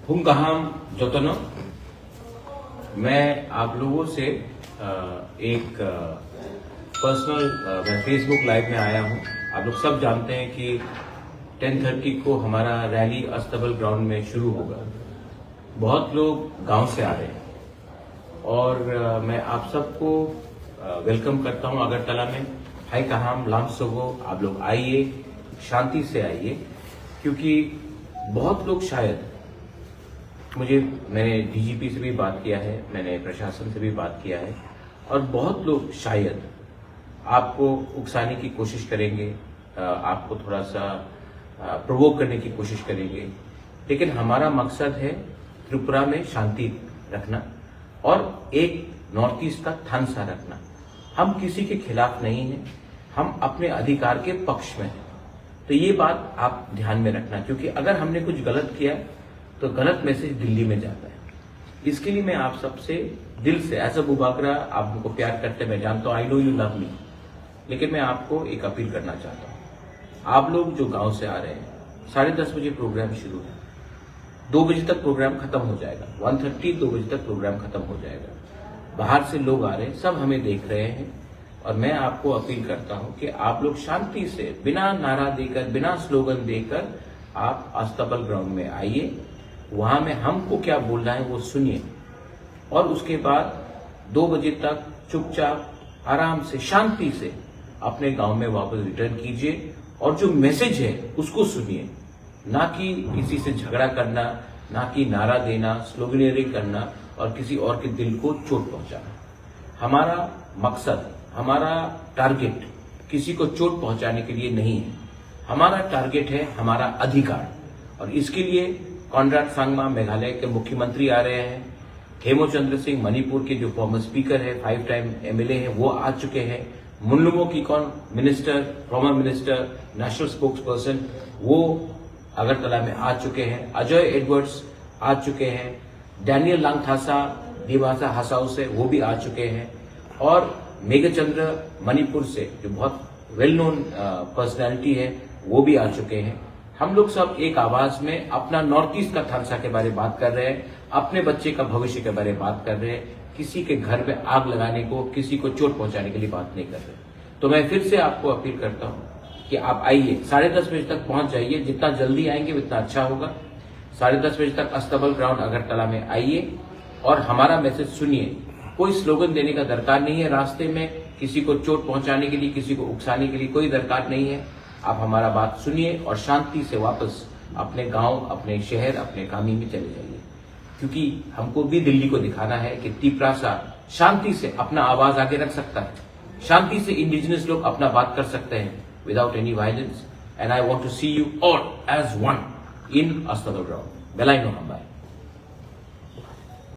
हुंगाहाम जोतनो। मैं आप लोगों से एक पर्सनल मैं फेसबुक लाइव में आया हूं। आप लोग सब जानते हैं कि 10:30 को हमारा रैली अस्तबल ग्राउंड में शुरू होगा। बहुत लोग गांव से आ रहे हैं और मैं आप सबको वेलकम करता हूं अगरतला में। हाई कहाम लामसोगो, आप लोग आइए, शांति से आइए, क्योंकि बहुत लोग शायद मैंने डीजीपी से भी बात किया है, मैंने प्रशासन से भी बात किया है, और बहुत लोग शायद आपको उकसाने की कोशिश करेंगे, आपको थोड़ा सा प्रोवोक करने की कोशिश करेंगे। लेकिन हमारा मकसद है त्रिपुरा में शांति रखना और एक नॉर्थ ईस्ट का थानसा रखना। हम किसी के खिलाफ नहीं हैं, हम अपने अधिकार के पक्ष में हैं। तो ये बात आप ध्यान में रखना, क्योंकि अगर हमने कुछ गलत किया तो गलत मैसेज दिल्ली में जाता है। इसके लिए मैं आप सबसे दिल से, एज अ बुबाकरा, आप हमको प्यार करते हैं, मैं जानता हूं, I know you love me, लेकिन मैं आपको एक अपील करना चाहता हूं। आप लोग जो गांव से आ रहे हैं, 10:30 बजे प्रोग्राम शुरू है, 2 बजे तक प्रोग्राम खत्म हो जाएगा, 1:30 2 बजे तक प्रोग्राम खत्म हो जाएगा। बाहर से लोग आ रहे हैं, सब हमें देख रहे हैं, और मैं आपको अपील करता हूं कि आप लोग शांति से, बिना नारा देकर, बिना स्लोगन देकर आप अस्तबल ग्राउंड में आइए। वहां में हमको क्या बोलना है वो सुनिए, और उसके बाद 2 बजे तक चुपचाप आराम से, शांति से अपने गांव में वापस रिटर्न कीजिए, और जो मैसेज है उसको सुनिए। ना कि किसी से झगड़ा करना, ना कि नारा देना, स्लोगनियरिंग करना और किसी और के दिल को चोट पहुंचाना। हमारा मकसद, हमारा टारगेट किसी को चोट पहुंचाने के लिए नहीं है। हमारा टारगेट है हमारा अधिकार, और इसके लिए कॉनराड सांगमा मेघालय के मुख्यमंत्री आ रहे हैं, हेमचंद्र सिंह मणिपुर के जो फॉर्मर स्पीकर है, 5 टाइम एमएलए हैं, वो आ चुके हैं। Mmhonlumo Kikon minister, former minister, national spokesperson, वो अगरतला में आ चुके हैं। अजय एडवर्ड्स आ चुके हैं। डैनियल लांगथासा दिवासा हसाऊ से वो भी आ चुके हैं, और मेघचंद्र मणिपुर से जो बहुत वेल नोन पर्सनैलिटी है, वो भी आ चुके हैं। हम लोग सब एक आवाज में अपना नॉर्थ ईस्ट का थानसा के बारे में बात कर रहे हैं, अपने बच्चे का भविष्य के बारे में बात कर रहे हैं। किसी के घर में आग लगाने को, किसी को चोट पहुंचाने के लिए बात नहीं कर रहे। तो मैं फिर से आपको अपील करता हूं कि आप आइए, 10:30 बजे तक पहुंच जाइए। जितना जल्दी आएंगे उतना अच्छा होगा। 10:30 बजे तक अस्तबल ग्राउंड अगरतला में आइए और हमारा मैसेज सुनिए। कोई स्लोगन देने का दरकार नहीं है, रास्ते में किसी को चोट पहुंचाने के लिए, किसी को उकसाने के लिए कोई दरकार नहीं है। आप हमारा बात सुनिए और शांति से वापस अपने गांव, अपने शहर, अपने कामी में चले जाइए, क्योंकि हमको भी दिल्ली को दिखाना है कि त्रिपुरा शांति से अपना आवाज आगे रख सकता है, शांति से इंडिजिनस लोग अपना बात कर सकते हैं without any violence. And I want to see you all as one in a stable ground. बेलाई no हम।